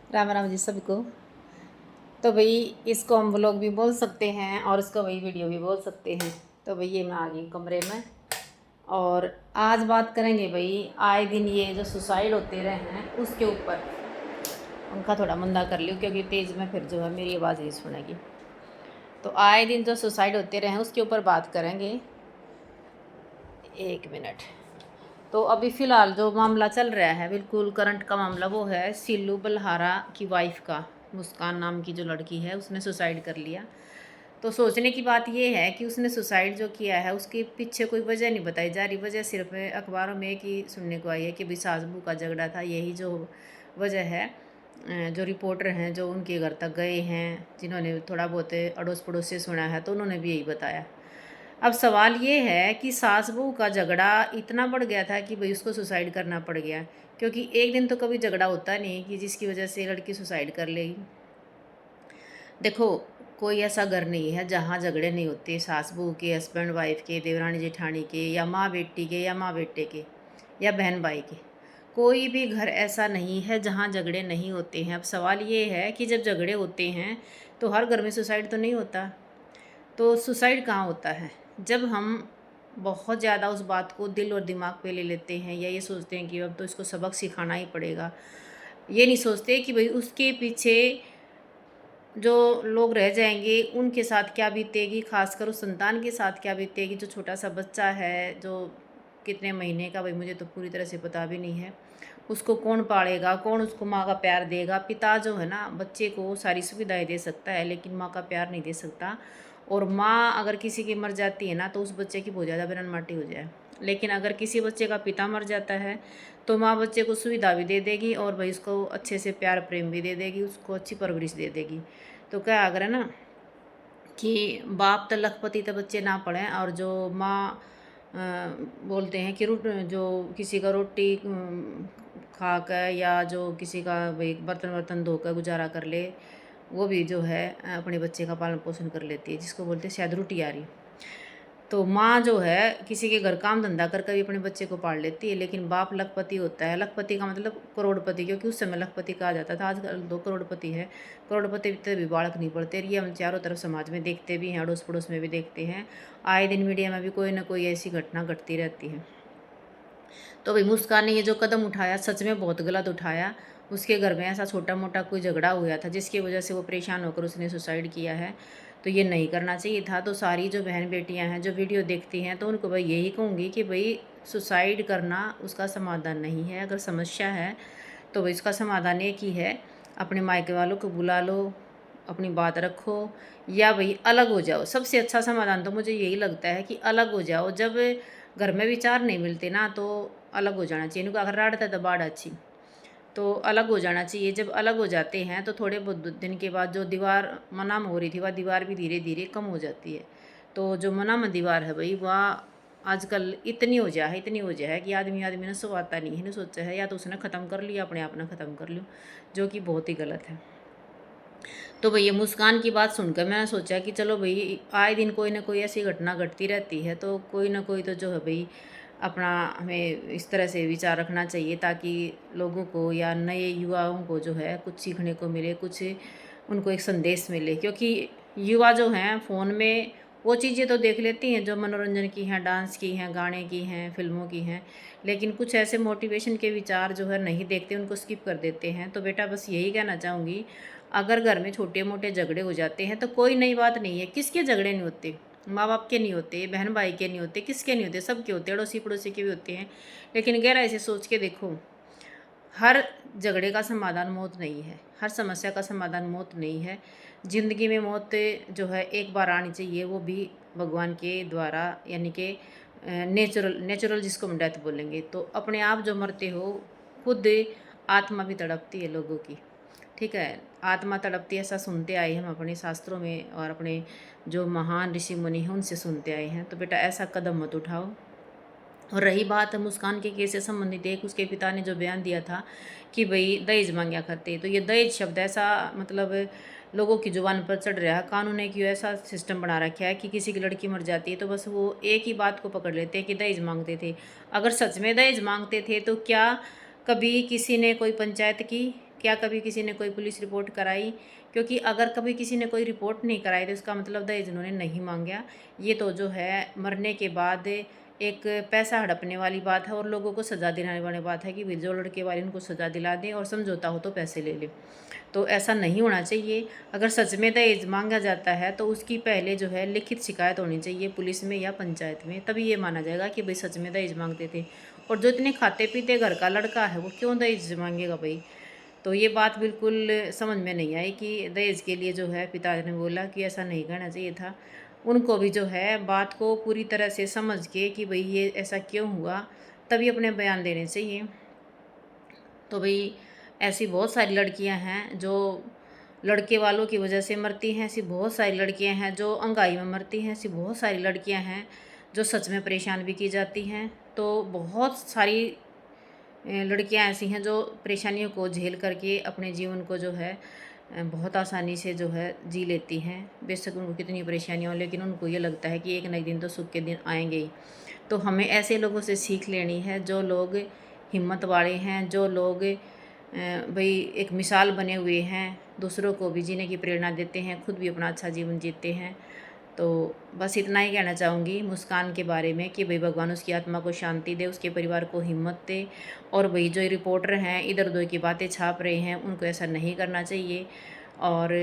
राम राम जी सबको। तो भाई इसको हम व्लॉग भी बोल सकते हैं और इसको वही वीडियो भी बोल सकते हैं। तो भाई ये मैं आ गई कमरे में और आज बात करेंगे भाई आए दिन ये जो सुसाइड होते रहे हैं उसके ऊपर। उनका थोड़ा मंदा कर लियो क्योंकि तेज़ में फिर जो है मेरी आवाज़ नहीं सुनेगी। तो आए दिन जो सुसाइड होते रहे हैं उसके ऊपर बात करेंगे। एक मिनट। तो अभी फ़िलहाल जो मामला चल रहा है बिल्कुल करंट का मामला वो है सिल्लू बल्हारा की वाइफ का। मुस्कान नाम की जो लड़की है उसने सुसाइड कर लिया। तो सोचने की बात ये है कि उसने सुसाइड जो किया है उसके पीछे कोई वजह नहीं बताई जा रही। वजह सिर्फ अखबारों में एक ही सुनने को आई है कि भाई सास बहू का झगड़ा था, यही जो वजह है। जो रिपोर्टर हैं जो उनके घर तक गए हैं, जिन्होंने थोड़ा बहुत अड़ोस पड़ोस से सुना है, तो उन्होंने भी यही बताया। अब सवाल ये है कि सास बहू का झगड़ा इतना बढ़ गया था कि भाई उसको सुसाइड करना पड़ गया। क्योंकि एक दिन तो कभी झगड़ा होता नहीं कि जिसकी वजह से लड़की सुसाइड कर लेगी। देखो, कोई ऐसा घर नहीं है जहाँ झगड़े नहीं होते, सास बहू के, हस्बैंड वाइफ के, देवरानी जेठानी के, या माँ बेटी के, या माँ बेटे के, या बहन भाई के। कोई भी घर ऐसा नहीं है जहाँ झगड़े नहीं होते हैं। अब सवाल ये है कि जब झगड़े होते हैं तो हर घर में सुसाइड तो नहीं होता। तो सुसाइड कहाँ होता है? जब हम बहुत ज़्यादा उस बात को दिल और दिमाग पे ले लेते हैं, या ये सोचते हैं कि अब तो इसको सबक सिखाना ही पड़ेगा। ये नहीं सोचते कि भाई उसके पीछे जो लोग रह जाएंगे उनके साथ क्या बीतेगी, खासकर उस संतान के साथ क्या बीतेगी। जो छोटा सा बच्चा है जो कितने महीने का, भाई मुझे तो पूरी तरह से पता भी नहीं है, उसको कौन पालेगा, कौन उसको माँ का प्यार देगा। पिता जो है ना बच्चे को सारी सुविधाएं दे सकता है लेकिन माँ का प्यार नहीं दे सकता। और माँ अगर किसी की मर जाती है ना तो उस बच्चे की बहुत ज़्यादा बेरन माटी हो जाए। लेकिन अगर किसी बच्चे का पिता मर जाता है तो माँ बच्चे को सुविधा भी दे देगी और भाई उसको अच्छे से प्यार प्रेम भी दे देगी, उसको अच्छी परवरिश दे देगी। तो क्या अगर है ना कि बाप तो लखपति तो बच्चे ना पढ़ें, और जो माँ बोलते हैं कि जो किसी का रोटी खा कर या जो किसी का भाई बर्तन वर्तन धोकर गुजारा कर ले, वो भी जो है अपने बच्चे का पालन पोषण कर लेती है, जिसको बोलते हैं शायद रोटी यारी। तो माँ जो है किसी के घर काम धंधा कर कर भी अपने बच्चे को पाल लेती है। लेकिन बाप लखपति होता है। लखपति का मतलब करोड़पति, क्योंकि उस समय लखपति कहा जाता था। आजकल 2 करोड़पति है। करोड़पति भी बालक नहीं पढ़ते। ये हम चारों तरफ समाज में देखते भी हैं, अड़ोस पड़ोस में भी देखते हैं। आए दिन मीडिया में भी कोई ना कोई ऐसी घटना घटती रहती है। तो भाई मुस्कान ने ये जो कदम उठाया सच में बहुत गलत उठाया। उसके घर में ऐसा छोटा मोटा कोई झगड़ा हुआ था जिसकी वजह से वो परेशान होकर उसने सुसाइड किया है। तो ये नहीं करना चाहिए था। तो सारी जो बहन बेटियां हैं जो वीडियो देखती हैं तो उनको भाई यही कहूँगी कि भाई सुसाइड करना उसका समाधान नहीं है। अगर समस्या है तो भाई इसका समाधान एक ही है, अपने मायके वालों को बुला लो, अपनी बात रखो, या भाई अलग हो जाओ। सबसे अच्छा समाधान तो मुझे यही लगता है कि अलग हो जाओ। जब घर में विचार नहीं मिलते ना तो अलग हो जाना चाहिए। इनको अगर राड़ता तो बाढ़ अच्छी, तो अलग हो जाना चाहिए। जब अलग हो जाते हैं तो थोड़े बहुत दिन के बाद जो दीवार मना में हो रही थी वह दीवार भी धीरे धीरे कम हो जाती है। तो जो मना में दीवार है भाई वह आजकल इतनी हो जाए इतनी हो जाए कि आदमी आदमी ने सोचता नहीं है, सोचा है या तो उसने ख़त्म कर लिया, अपने आप ने ख़त्म कर लियो, जो कि बहुत ही गलत है। तो भैया मुस्कान की बात सुनकर मैंने सोचा कि चलो भाई आए दिन कोई ना कोई ऐसी घटना घटती रहती है, तो कोई ना कोई तो जो है भाई अपना हमें इस तरह से विचार रखना चाहिए ताकि लोगों को या नए युवाओं को जो है कुछ सीखने को मिले, कुछ उनको एक संदेश मिले। क्योंकि युवा जो हैं फ़ोन में वो चीज़ें तो देख लेती हैं जो मनोरंजन की हैं, डांस की हैं, गाने की हैं, फिल्मों की हैं, लेकिन कुछ ऐसे मोटिवेशन के विचार जो है नहीं देखते, उनको स्किप कर देते हैं। तो बेटा बस यही कहना चाहूँगी, अगर घर में छोटे मोटे झगड़े हो जाते हैं तो कोई नई बात नहीं है। किसके झगड़े नहीं होते? माँ बाप के नहीं होते, बहन भाई के नहीं होते, किसके नहीं होते? सबके होते हैं, अड़ोसी पड़ोसी के भी होते हैं। लेकिन गहराई से सोच के देखो, हर झगड़े का समाधान मौत नहीं है, हर समस्या का समाधान मौत नहीं है। ज़िंदगी में मौत जो है एक बार आनी चाहिए, वो भी भगवान के द्वारा, यानी कि नेचुरल नेचुरल जिसको हम डेथ बोलेंगे। तो अपने आप जो मरते हो, खुद आत्मा भी तड़पती है लोगों की। ठीक है, आत्मा तड़पती है, ऐसा सुनते आए हम अपने शास्त्रों में और अपने जो महान ऋषि मुनि हैं उनसे सुनते आए हैं। तो बेटा ऐसा कदम मत उठाओ। और रही बात मुस्कान के केस से संबंधित, एक उसके पिता ने जो बयान दिया था कि भाई दहेज मांगा करते, तो ये दहेज शब्द ऐसा मतलब लोगों की जुबान पर चढ़ रहा है। कानून ने क्यों ऐसा सिस्टम बना रखा है कि किसी की लड़की मर जाती है तो बस वो एक ही बात को पकड़ लेते हैं कि दहेज मांगते थे। अगर सच में दहेज मांगते थे तो क्या कभी किसी ने कोई पंचायत की? क्या कभी किसी ने कोई पुलिस रिपोर्ट कराई? क्योंकि अगर कभी किसी ने कोई रिपोर्ट नहीं कराई तो इसका मतलब दहेज उन्होंने नहीं मांगा। ये तो जो है मरने के बाद एक पैसा हड़पने वाली बात है और लोगों को सज़ा दिलाने वाली बात है कि भाई जो लड़के वाले उनको सज़ा दिला दें और समझौता हो तो पैसे ले लें। तो ऐसा नहीं होना चाहिए। अगर सच में दहेज मांगा जाता है तो उसकी पहले जो है लिखित शिकायत होनी चाहिए पुलिस में या पंचायत में, तभी ये माना जाएगा कि भाई सच में दहेज मांगते थे। और जो इतने खाते पीते घर का लड़का है वो क्यों दहेज मांगेगा भाई? तो ये बात बिल्कुल समझ में नहीं आई कि दहेज के लिए जो है पिता ने बोला कि ऐसा नहीं करना चाहिए था। उनको भी जो है बात को पूरी तरह से समझ के कि भई ये ऐसा क्यों हुआ, तभी अपने बयान देने चाहिए। तो भई ऐसी बहुत सारी लड़कियां हैं जो लड़के वालों की वजह से मरती हैं, ऐसी बहुत सारी लड़कियां हैं जो अंगाई में मरती हैं, ऐसी बहुत सारी लड़कियां हैं जो सच में परेशान भी की जाती हैं। तो बहुत सारी लड़कियां ऐसी हैं जो परेशानियों को झेल करके अपने जीवन को जो है बहुत आसानी से जो है जी लेती हैं। बेशक उनको कितनी परेशानियाँ हो, लेकिन उनको ये लगता है कि एक ना एक दिन तो सुख के दिन आएंगे ही। तो हमें ऐसे लोगों से सीख लेनी है जो लोग हिम्मत वाले हैं, जो लोग भाई एक मिसाल बने हुए हैं, दूसरों को भी जीने की प्रेरणा देते हैं, खुद भी अपना अच्छा जीवन जीते हैं। तो बस इतना ही कहना चाहूँगी मुस्कान के बारे में कि भाई भगवान उसकी आत्मा को शांति दे, उसके परिवार को हिम्मत दे। और भाई जो रिपोर्टर हैं इधर उधर की बातें छाप रहे हैं उनको ऐसा नहीं करना चाहिए। और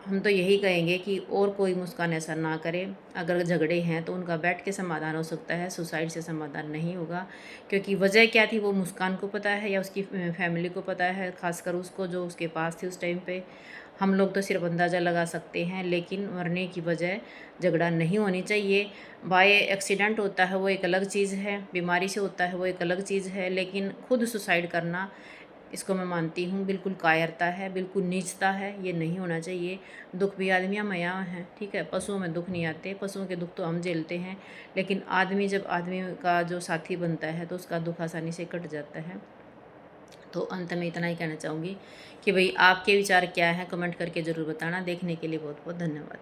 हम तो यही कहेंगे कि और कोई मुस्कान ऐसा ना करे। अगर झगड़े हैं तो उनका बैठ के समाधान हो सकता है, सुसाइड से समाधान नहीं होगा। क्योंकि वजह क्या थी वो मुस्कान को पता है या उसकी फैमिली को पता है, खासकर उसको जो उसके पास थी उस टाइम पे। हम लोग तो सिर्फ अंदाज़ा लगा सकते हैं, लेकिन मरने की वजह झगड़ा नहीं होनी चाहिए। बाय एक्सीडेंट होता है वो एक अलग चीज़ है, बीमारी से होता है वो एक अलग चीज़ है, लेकिन खुद सुसाइड करना, इसको मैं मानती हूँ बिल्कुल कायरता है, बिल्कुल नीचता है, ये नहीं होना चाहिए। दुख भी आदमियाँ मया हैं, ठीक है, पशुओं में दुख नहीं आते, पशुओं के दुख तो हम झेलते हैं, लेकिन आदमी जब आदमी का जो साथी बनता है तो उसका दुख आसानी से कट जाता है। तो अंत में इतना ही कहना चाहूँगी कि भाई आपके विचार क्या हैं, कमेंट करके ज़रूर बताना। देखने के लिए बहुत बहुत धन्यवाद।